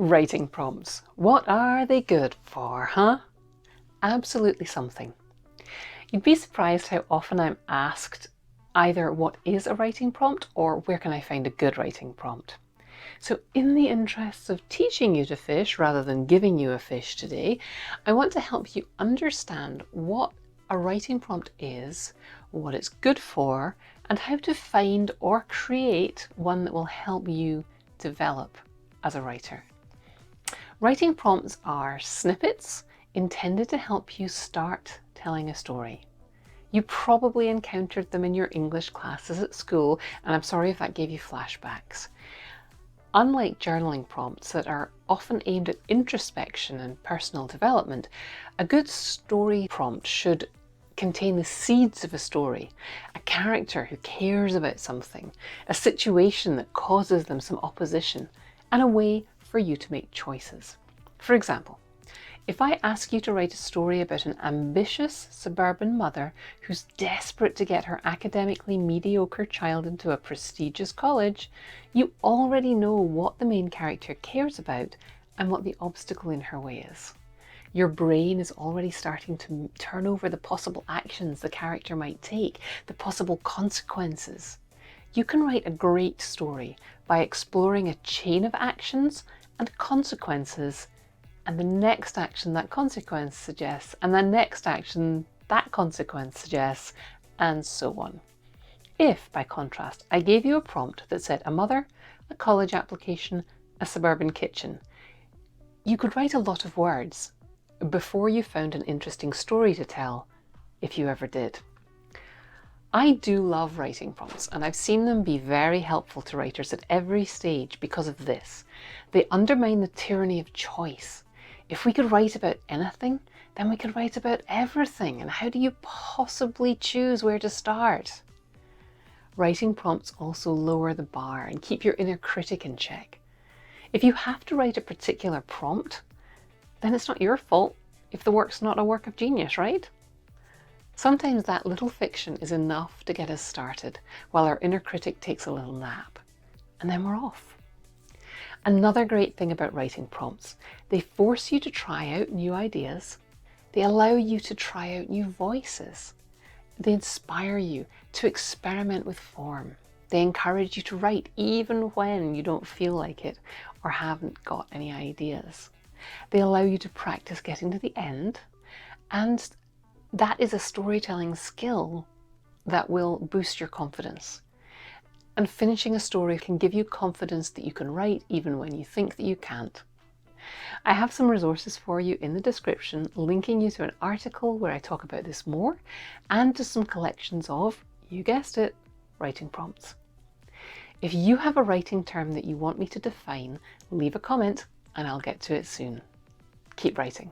Writing prompts. What are they good for, huh? Absolutely something. You'd be surprised how often I'm asked either what is a writing prompt or where can I find a good writing prompt. So in the interests of teaching you to fish rather than giving you a fish today, I want to help you understand what a writing prompt is, what it's good for, and how to find or create one that will help you develop as a writer. Writing prompts are snippets intended to help you start telling a story. You probably encountered them in your English classes at school, and I'm sorry if that gave you flashbacks. Unlike journaling prompts that are often aimed at introspection and personal development, a good story prompt should contain the seeds of a story, a character who cares about something, a situation that causes them some opposition, and a way for you to make choices. For example, if I ask you to write a story about an ambitious suburban mother who's desperate to get her academically mediocre child into a prestigious college, you already know what the main character cares about and what the obstacle in her way is. Your brain is already starting to turn over the possible actions the character might take, the possible consequences. You can write a great story by exploring a chain of actions and consequences, and the next action that consequence suggests, and the next action that consequence suggests, and so on. If, by contrast, I gave you a prompt that said a mother, a college application, a suburban kitchen, you could write a lot of words before you found an interesting story to tell, if you ever did. I do love writing prompts, and I've seen them be very helpful to writers at every stage because of this. They undermine the tyranny of choice. If we could write about anything, then we could write about everything, and how do you possibly choose where to start? Writing prompts also lower the bar and keep your inner critic in check. If you have to write a particular prompt, then it's not your fault if the work's not a work of genius, right? Sometimes that little fiction is enough to get us started, while our inner critic takes a little nap, and then we're off. Another great thing about writing prompts, they force you to try out new ideas. They allow you to try out new voices. They inspire you to experiment with form. They encourage you to write even when you don't feel like it or haven't got any ideas. They allow you to practice getting to the end, and that is a storytelling skill that will boost your confidence. And finishing a story can give you confidence that you can write even when you think that you can't. I have some resources for you in the description, linking you to an article where I talk about this more, and to some collections of, you guessed it, writing prompts. If you have a writing term that you want me to define, leave a comment and I'll get to it soon. Keep writing.